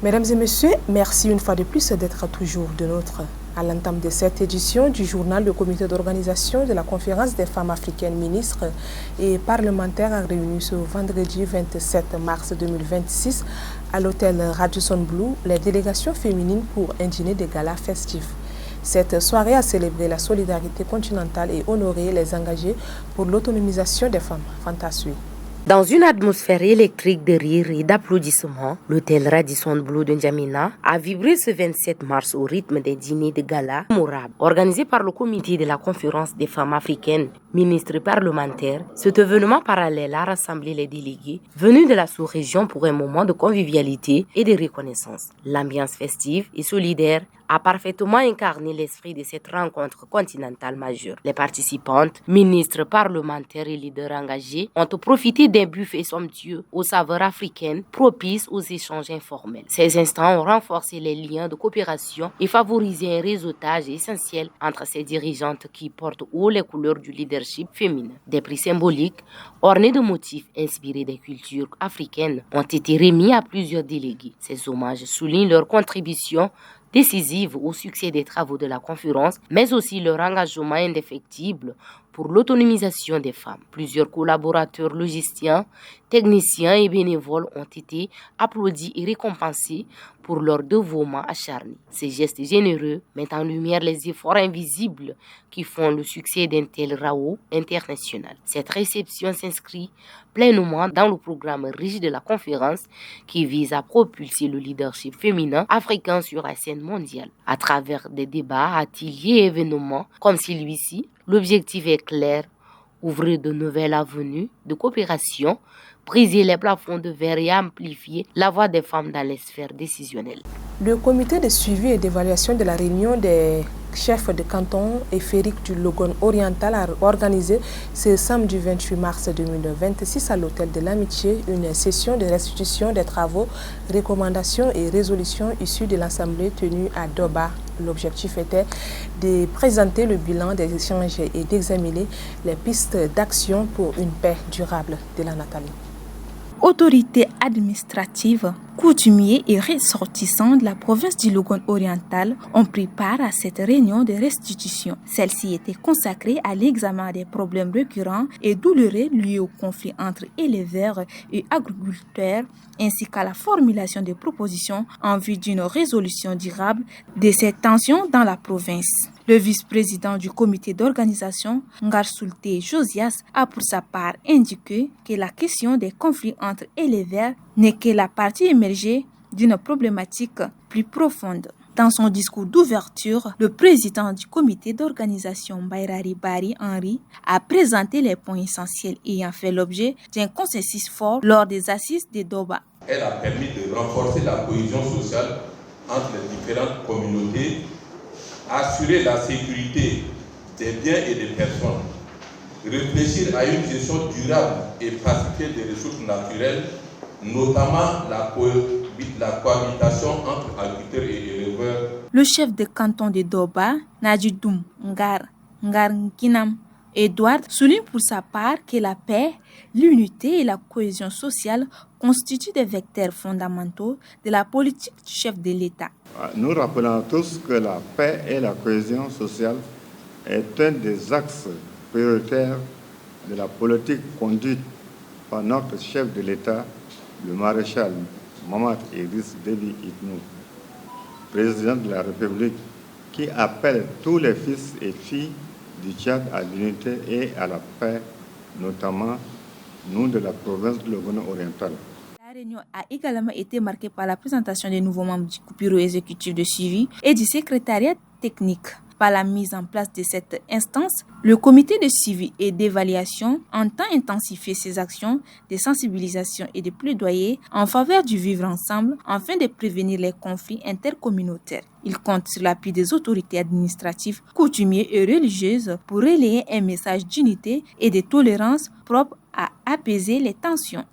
Mesdames et messieurs, merci une fois de plus d'être toujours de nôtres. À l'entame de cette édition du journal, le comité d'organisation de la conférence des femmes africaines ministres et parlementaires a réuni ce vendredi 27 mars 2026 à l'hôtel Radisson Blu les délégations féminines pour un dîner de gala festif. Cette soirée a célébré la solidarité continentale et honoré les engagés pour l'autonomisation des femmes. Fantastique. Dans une atmosphère électrique de rire et d'applaudissements, l'hôtel Radisson Blu de N'Djamena a vibré ce 27 mars au rythme des dîners de gala mémorables. Organisé par le comité de la conférence des femmes africaines, ministres et parlementaires, cet événement parallèle a rassemblé les délégués venus de la sous-région pour un moment de convivialité et de reconnaissance. L'ambiance festive et solidaire a parfaitement incarné l'esprit de cette rencontre continentale majeure. Les participantes, ministres, parlementaires et leaders engagés ont profité d'un buffet somptueux aux saveurs africaines propices aux échanges informels. Ces instants ont renforcé les liens de coopération et favorisé un réseautage essentiel entre ces dirigeantes qui portent haut les couleurs du leadership féminin. Des prix symboliques ornés de motifs inspirés des cultures africaines ont été remis à plusieurs délégués. Ces hommages soulignent leur contribution décisive au succès des travaux de la conférence, mais aussi leur engagement indéfectible pour l'autonomisation des femmes. Plusieurs collaborateurs logisticiens, techniciens et bénévoles ont été applaudis et récompensés pour leur dévouement acharné. Ces gestes généreux mettent en lumière les efforts invisibles qui font le succès d'un tel RAO international. Cette réception s'inscrit pleinement dans le programme riche de la conférence qui vise à propulser le leadership féminin africain sur la scène mondiale. À travers des débats, ateliers et événements comme celui-ci, l'objectif est clair, ouvrir de nouvelles avenues de coopération, briser les plafonds de verre et amplifier la voix des femmes dans les sphères décisionnelles. Le comité de suivi et d'évaluation de la réunion des chefs de canton et féerique du Logone oriental a organisé ce samedi 28 mars 2026 à l'hôtel de l'Amitié une session de restitution des travaux, recommandations et résolutions issues de l'assemblée tenue à Doba. L'objectif était de présenter le bilan des échanges et d'examiner les pistes d'action pour une paix durable. De la Nathalie. Autorités administratives, coutumiers et ressortissants de la province du Logone oriental ont pris part à cette réunion de restitution. Celle-ci était consacrée à l'examen des problèmes récurrents et douloureux liés au conflit entre éleveurs et agriculteurs, ainsi qu'à la formulation de propositions en vue d'une résolution durable de ces tensions dans la province. Le vice-président du comité d'organisation, Ngarsulte Josias, a pour sa part indiqué que la question des conflits entre éleveurs n'est que la partie émergée d'une problématique plus profonde. Dans son discours d'ouverture, le président du comité d'organisation, Bayrari Bari Henry, a présenté les points essentiels ayant fait l'objet d'un consensus fort lors des assises de Doba. Elle a permis de renforcer la cohésion sociale entre les différentes communautés, assurer la sécurité des biens et des personnes, réfléchir à une gestion durable et pacifiée des ressources naturelles, notamment la cohabitation entre agriculteurs et éleveurs. Le chef de canton de Doba, Najidoum Ngar-Nkinam Edouard, souligne pour sa part que la paix, l'unité et la cohésion sociale constituent des vecteurs fondamentaux de la politique du chef de l'État. Nous rappelons tous que la paix et la cohésion sociale est un des axes prioritaires de la politique conduite par notre chef de l'État, le maréchal Mahamat Idriss Déby Itno, président de la République, qui appelle tous les fils et filles du Tchad à l'unité et à la paix, notamment nous de la province de Logone oriental. La réunion a également été marquée par la présentation des nouveaux membres du bureau exécutif de suivi et du secrétariat technique. Par la mise en place de cette instance, le comité de suivi et d'évaluation entend intensifier ses actions de sensibilisation et de plaidoyer en faveur du vivre ensemble afin de prévenir les conflits intercommunautaires. Il compte sur l'appui des autorités administratives, coutumières et religieuses pour relayer un message d'unité et de tolérance propre à apaiser les tensions.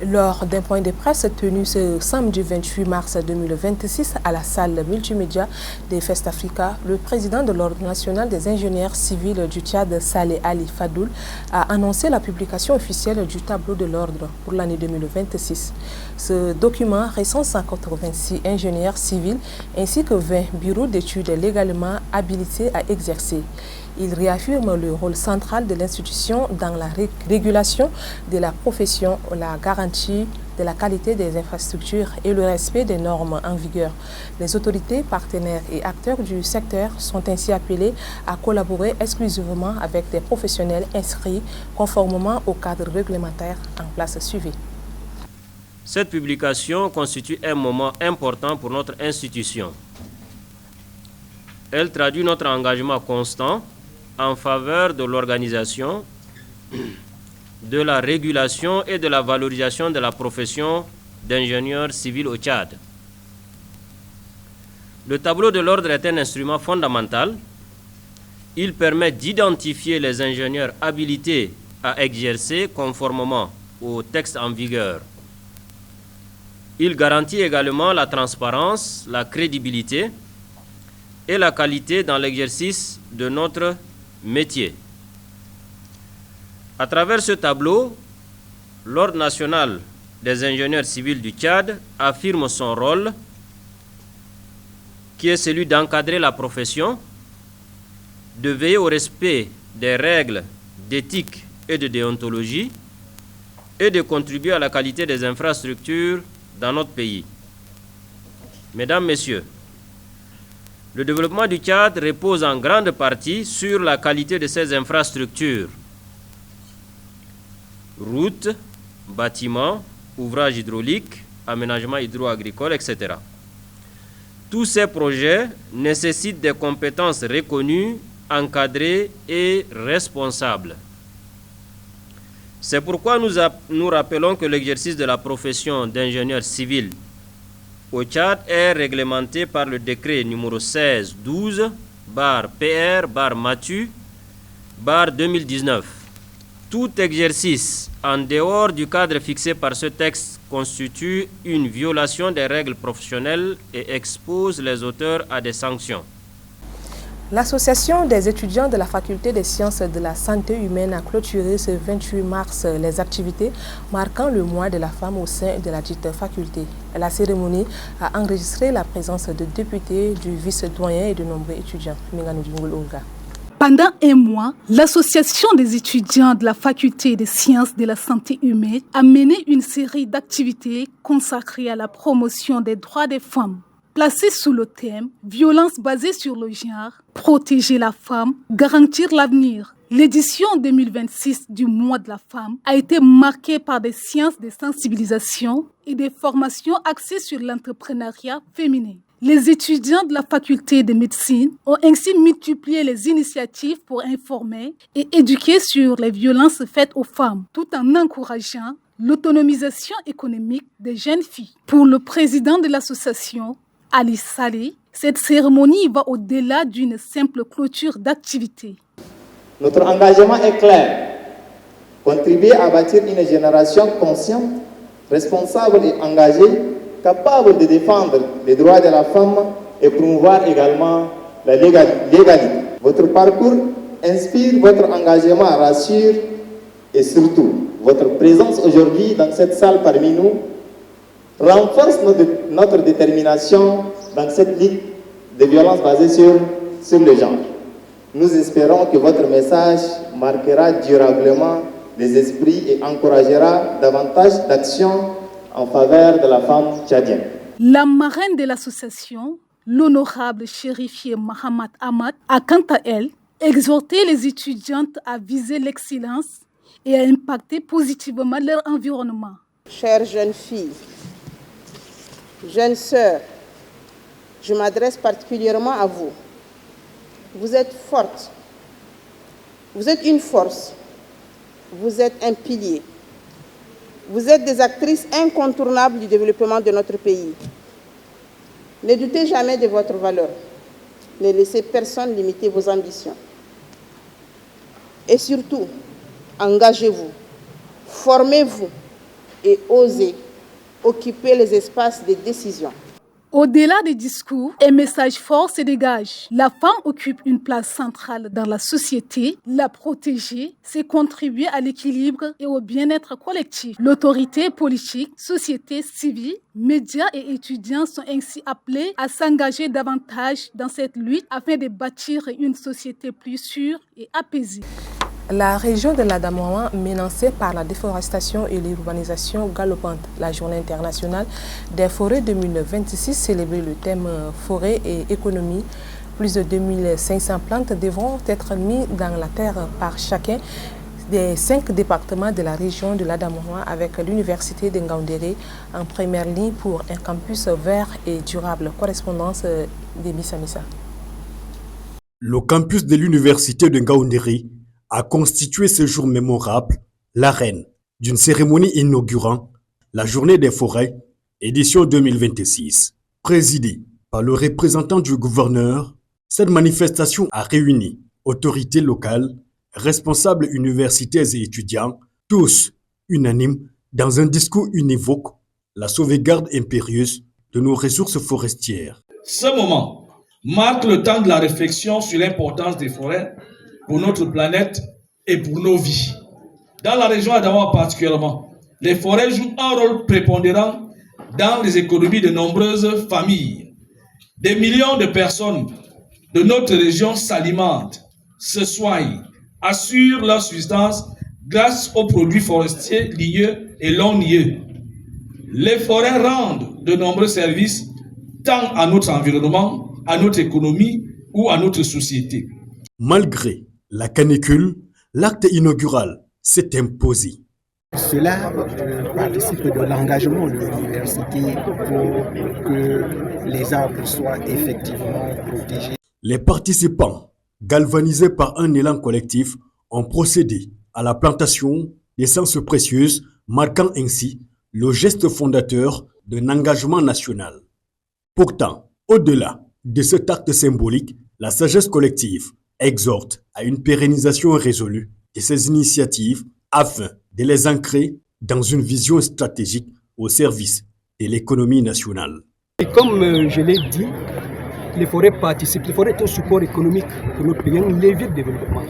Lors d'un point de presse tenu ce samedi 28 mars 2026 à la salle multimédia des Fest Africa, le président de l'Ordre national des ingénieurs civils du Tchad, Saleh Ali Fadoul, a annoncé la publication officielle du tableau de l'Ordre pour l'année 2026. Ce document recense 186 ingénieurs civils ainsi que 20 bureaux d'études légalement habilités à exercer. Il réaffirme le rôle central de l'institution dans la régulation de la profession, la garantie de la qualité des infrastructures et le respect des normes en vigueur. Les autorités, partenaires et acteurs du secteur sont ainsi appelés à collaborer exclusivement avec des professionnels inscrits conformément au cadre réglementaire en place suivi. Cette publication constitue un moment important pour notre institution. Elle traduit notre engagement constant en faveur de l'organisation, de la régulation et de la valorisation de la profession d'ingénieur civil au Tchad. Le tableau de l'ordre est un instrument fondamental. Il permet d'identifier les ingénieurs habilités à exercer conformément aux textes en vigueur. Il garantit également la transparence, la crédibilité et la qualité dans l'exercice de notre métier. À travers ce tableau, l'Ordre national des ingénieurs civils du Tchad affirme son rôle, qui est celui d'encadrer la profession, de veiller au respect des règles d'éthique et de déontologie et de contribuer à la qualité des infrastructures dans notre pays. Mesdames, Messieurs, le développement du Tchad repose en grande partie sur la qualité de ses infrastructures. Routes, bâtiments, ouvrages hydrauliques, aménagements hydro-agricoles, etc. Tous ces projets nécessitent des compétences reconnues, encadrées et responsables. C'est pourquoi nous rappelons que l'exercice de la profession d'ingénieur civil au Tchad est réglementé par le décret numéro 16-12/PR/Matu/2019. Tout exercice en dehors du cadre fixé par ce texte constitue une violation des règles professionnelles et expose les auteurs à des sanctions. L'Association des étudiants de la Faculté des sciences de la santé humaine a clôturé ce 28 mars les activités marquant le mois de la femme au sein de la dite faculté. La cérémonie a enregistré la présence de députés, du vice-doyen et de nombreux étudiants. Pendant un mois, l'Association des étudiants de la Faculté des sciences de la santé humaine a mené une série d'activités consacrées à la promotion des droits des femmes. Placée sous le thème « Violence basée sur le genre, protéger la femme, garantir l'avenir », l'édition 2026 du mois de la femme a été marquée par des séances de sensibilisation et des formations axées sur l'entrepreneuriat féminin. Les étudiants de la faculté de médecine ont ainsi multiplié les initiatives pour informer et éduquer sur les violences faites aux femmes, tout en encourageant l'autonomisation économique des jeunes filles. Pour le président de l'association, Ali Saleh, cette cérémonie va au-delà d'une simple clôture d'activité. Notre engagement est clair, contribuer à bâtir une génération consciente, responsable et engagée, capable de défendre les droits de la femme et promouvoir également la légalité. Votre parcours inspire, votre engagement rassure et surtout, votre présence aujourd'hui dans cette salle parmi nous renforce notre détermination dans cette lutte de violence basée sur le genre. Nous espérons que votre message marquera durablement les esprits et encouragera davantage d'actions en faveur de la femme tchadienne. La marraine de l'association, l'honorable chérifier Mahamat Ahmad, a quant à elle exhorté les étudiantes à viser l'excellence et à impacter positivement leur environnement. Chères jeunes filles, jeunes sœurs, je m'adresse particulièrement à vous. Vous êtes fortes, vous êtes une force, vous êtes un pilier. Vous êtes des actrices incontournables du développement de notre pays. Ne doutez jamais de votre valeur. Ne laissez personne limiter vos ambitions. Et surtout, engagez-vous, formez-vous, et oser occuper les espaces de décision. Au-delà des discours, un message fort se dégage. La femme occupe une place centrale dans la société. La protéger, c'est contribuer à l'équilibre et au bien-être collectif. L'autorité politique, société civile, médias et étudiants sont ainsi appelés à s'engager davantage dans cette lutte afin de bâtir une société plus sûre et apaisée. La région de l'Adamawa, menacée par la déforestation et l'urbanisation galopante. La Journée internationale des forêts 2026 célébrait le thème forêt et économie. Plus de 2500 plantes devront être mises dans la terre par chacun des 5 départements de la région de l'Adamawa, avec l'université de Ngaoundéré en première ligne pour un campus vert et durable. Correspondance de Missa Missa. Le campus de l'université de Ngaoundéré a constitué ce jour mémorable l'arène d'une cérémonie inaugurant la Journée des forêts, édition 2026. Présidée par le représentant du gouverneur, cette manifestation a réuni autorités locales, responsables universitaires et étudiants, tous unanimes dans un discours univoque, la sauvegarde impérieuse de nos ressources forestières. Ce moment marque le temps de la réflexion sur l'importance des forêts pour notre planète et pour nos vies. Dans la région Adamawa particulièrement, les forêts jouent un rôle prépondérant dans les économies de nombreuses familles. Des millions de personnes de notre région s'alimentent, se soignent, assurent leur subsistance grâce aux produits forestiers ligneux et non ligneux. Les forêts rendent de nombreux services tant à notre environnement, à notre économie ou à notre société. Malgré la canicule, l'acte inaugural s'est imposé. Cela participe de l'engagement de l'université pour que les arbres soient effectivement protégés. Les participants, galvanisés par un élan collectif, ont procédé à la plantation d'essences précieuses, marquant ainsi le geste fondateur d'un engagement national. Pourtant, au-delà de cet acte symbolique, la sagesse collective exhorte à une pérennisation résolue de ces initiatives afin de les ancrer dans une vision stratégique au service de l'économie nationale. Et comme je l'ai dit, les forêts participent, les forêts sont un support économique pour notre pays, un levier de développement.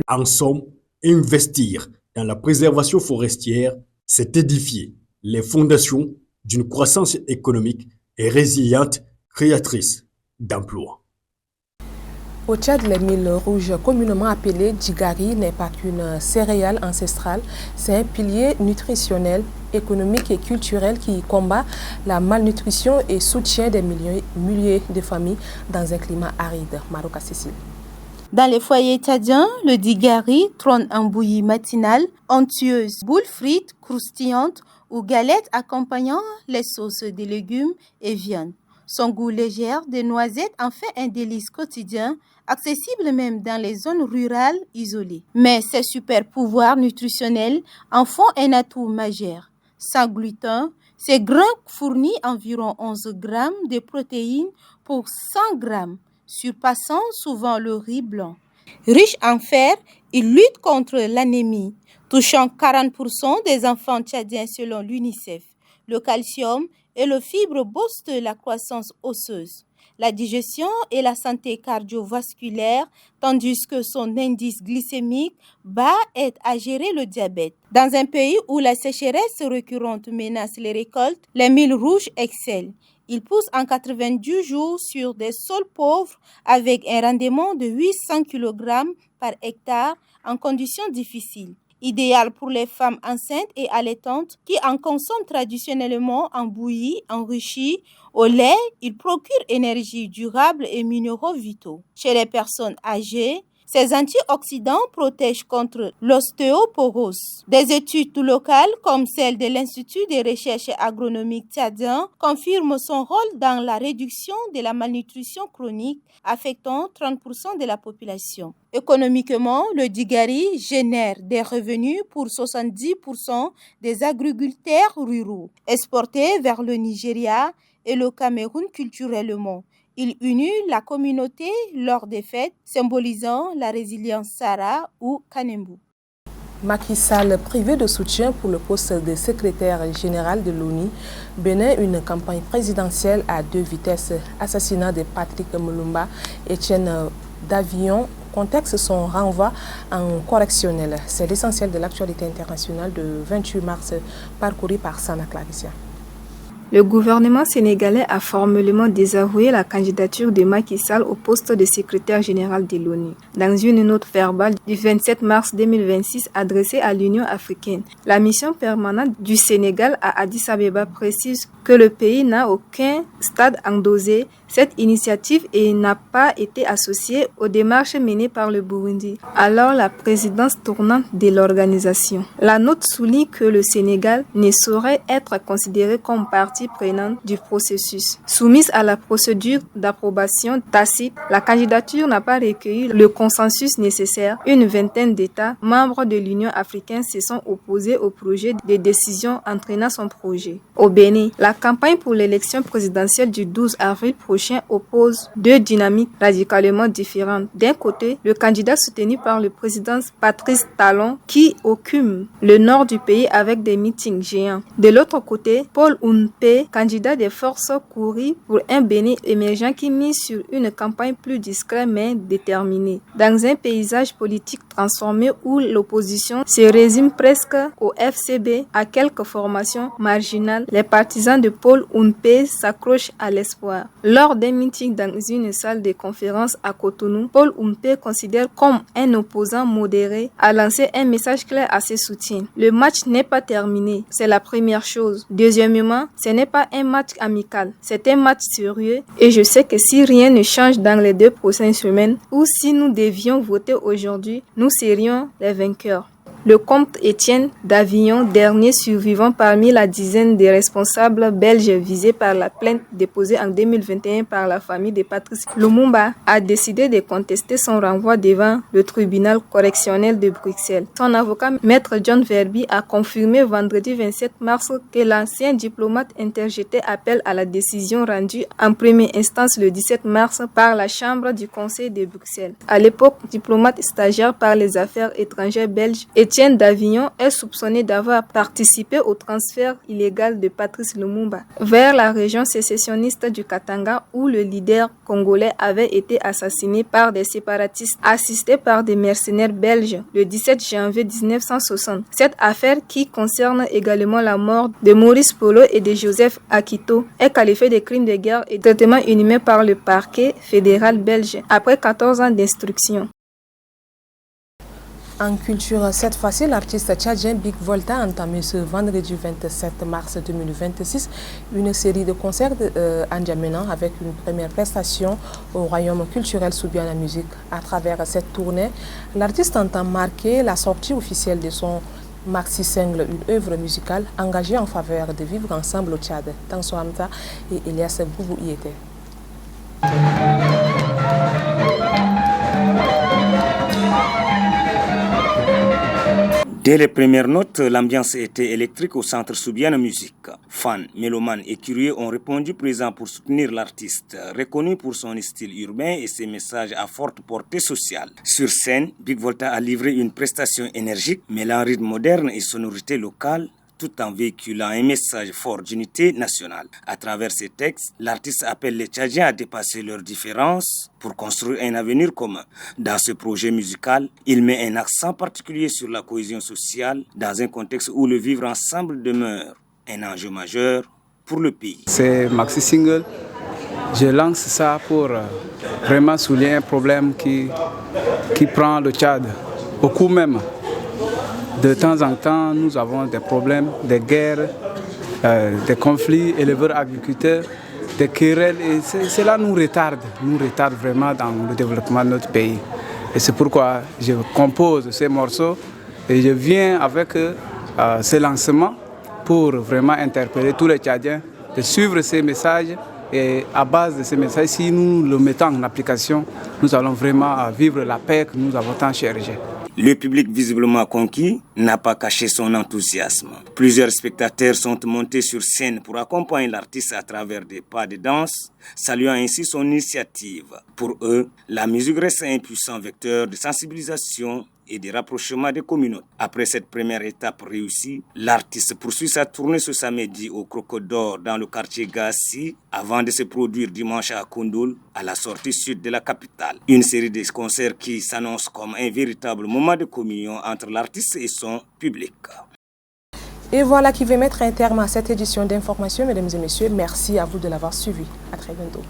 En somme, investir dans la préservation forestière, c'est édifier les fondations d'une croissance économique et résiliente, créatrice d'emplois. Au Tchad, les milles rouges, communément appelées djigari, n'est pas qu'une céréale ancestrale, c'est un pilier nutritionnel, économique et culturel qui combat la malnutrition et soutient des milliers de familles dans un climat aride. Maroc Cécile. Dans les foyers tchadiens, le djigari trône en bouillie matinale, onctueuse, boules frites, croustillantes ou galettes accompagnant les sauces de légumes et viande. Son goût léger des noisettes en fait un délice quotidien, accessible même dans les zones rurales isolées. Mais ses super pouvoirs nutritionnels en font un atout majeur. Sans gluten, ces grains fournissent environ 11 grammes de protéines pour 100 grammes, surpassant souvent le riz blanc. Riche en fer, il lutte contre l'anémie, touchant 40% des enfants tchadiens selon l'UNICEF. Le calcium et le fibre boostent la croissance osseuse, la digestion et la santé cardiovasculaire, tandis que son indice glycémique bas aide à gérer le diabète. Dans un pays où la sécheresse récurrente menace les récoltes, les milles rouges excellent. Ils poussent en 90 jours sur des sols pauvres avec un rendement de 800 kg par hectare en conditions difficiles. Idéal pour les femmes enceintes et allaitantes qui en consomment traditionnellement en bouillie enrichie au lait. Il procure énergie durable et minéraux vitaux. Chez les personnes âgées, ces antioxydants protègent contre l'ostéoporose. Des études locales, comme celle de l'Institut des recherches agronomiques tchadien, confirment son rôle dans la réduction de la malnutrition chronique affectant 30% de la population. Économiquement, le djigari génère des revenus pour 70% des agriculteurs ruraux, exportés vers le Nigeria et le Cameroun culturellement. Il unit la communauté lors des fêtes, symbolisant la résilience Sara ou Kanembu. Macky Sall, privé de soutien pour le poste de secrétaire général de l'ONU, Bénin, une campagne présidentielle à 2 vitesses. Assassinat de Patrick Lumumba, Étienne Davillon, contexte son renvoi en correctionnel. C'est l'essentiel de l'actualité internationale de 28 mars, parcouru par Sana Claricia. Le gouvernement sénégalais a formellement désavoué la candidature de Macky Sall au poste de secrétaire général de l'ONU. Dans une note verbale du 27 mars 2026 adressée à l'Union africaine, la mission permanente du Sénégal à Addis Abeba précise que le pays n'a aucun stade endossé cette initiative et n'a pas été associée aux démarches menées par le Burundi, alors la présidence tournante de l'organisation. La note souligne que le Sénégal ne saurait être considéré comme partie prenante du processus. Soumise à la procédure d'approbation tacite, la candidature n'a pas recueilli le consensus nécessaire. Une vingtaine d'États membres de l'Union africaine se sont opposés au projet de décision entraînant son projet. Au Bénin, la campagne pour l'élection présidentielle du 12 avril prochain oppose deux dynamiques radicalement différentes. D'un côté, le candidat soutenu par le président Patrice Talon qui occupe le nord du pays avec des meetings géants. De l'autre côté, Paul Ounpe, candidat des forces Kouri pour un Bénin émergent qui mise sur une campagne plus discrète mais déterminée. Dans un paysage politique transformé où l'opposition se résume presque au FCB, à quelques formations marginales, les partisans de Paul Ounpe s'accrochent à l'espoir. Lors d'un meeting dans une salle de conférence à Cotonou, Paul Ounpe considère comme un opposant modéré a lancé un message clair à ses soutiens. Le match n'est pas terminé, c'est la première chose. Deuxièmement, ce n'est pas un match amical, c'est un match sérieux et je sais que si rien ne change dans les 2 prochaines semaines ou si nous devions voter aujourd'hui, nous serions les vainqueurs. Le comte Étienne Davillon, dernier survivant parmi la dizaine des responsables belges visés par la plainte déposée en 2021 par la famille de Patrice Lumumba, a décidé de contester son renvoi devant le tribunal correctionnel de Bruxelles. Son avocat, Maître John Verby, a confirmé vendredi 27 mars que l'ancien diplomate interjetait appel à la décision rendue en première instance le 17 mars par la Chambre du Conseil de Bruxelles. À l'époque, diplomate stagiaire par les affaires étrangères belges, Étienne Davillon est soupçonné d'avoir participé au transfert illégal de Patrice Lumumba vers la région sécessionniste du Katanga où le leader congolais avait été assassiné par des séparatistes assistés par des mercenaires belges le 17 janvier 1960. Cette affaire, qui concerne également la mort de Maurice Polo et de Joseph Akito, est qualifiée de crime de guerre et de traitement inhumain par le parquet fédéral belge après 14 ans d'instruction. En culture, cette fois-ci, l'artiste tchadien Big Volta a entamé ce vendredi 27 mars 2026 une série de concerts à N'Djamena avec une première prestation au Royaume culturel Soubiana Musique. À travers cette tournée, l'artiste entend marquer la sortie officielle de son maxi-single, une œuvre musicale engagée en faveur de vivre ensemble au Tchad. Tanso Hamza et Elias Boubou y étaient. Dès les premières notes, l'ambiance était électrique au centre Soubiana Musique. Fans, mélomanes et curieux ont répondu présents pour soutenir l'artiste, reconnu pour son style urbain et ses messages à forte portée sociale. Sur scène, Big Volta a livré une prestation énergique, mêlant rythme moderne et sonorité locale, tout en véhiculant un message fort d'unité nationale. À travers ses textes, l'artiste appelle les Tchadiens à dépasser leurs différences pour construire un avenir commun. Dans ce projet musical, il met un accent particulier sur la cohésion sociale dans un contexte où le vivre ensemble demeure un enjeu majeur pour le pays. C'est Maxi Single. Je lance ça pour vraiment souligner un problème qui prend le Tchad au coup même. De temps en temps, nous avons des problèmes, des guerres, des conflits éleveurs-agriculteurs, des querelles. Et cela nous retarde vraiment dans le développement de notre pays. Et c'est pourquoi je compose ces morceaux et je viens avec ce lancement pour vraiment interpeller tous les Tchadiens de suivre ces messages. Et à base de ces messages, si nous le mettons en application, nous allons vraiment vivre la paix que nous avons tant cherchée. Le public visiblement conquis n'a pas caché son enthousiasme. Plusieurs spectateurs sont montés sur scène pour accompagner l'artiste à travers des pas de danse, saluant ainsi son initiative. Pour eux, la musique reste un puissant vecteur de sensibilisation et de rapprochement des communautés. Après cette première étape réussie, l'artiste poursuit sa tournée ce samedi au Crocodore dans le quartier Gassi avant de se produire dimanche à Koundoul, à la sortie sud de la capitale. Une série de concerts qui s'annonce comme un véritable moment de communion entre l'artiste et son public. Et voilà qui va mettre un terme à cette édition d'information, mesdames et messieurs. Merci à vous de l'avoir suivi. À très bientôt.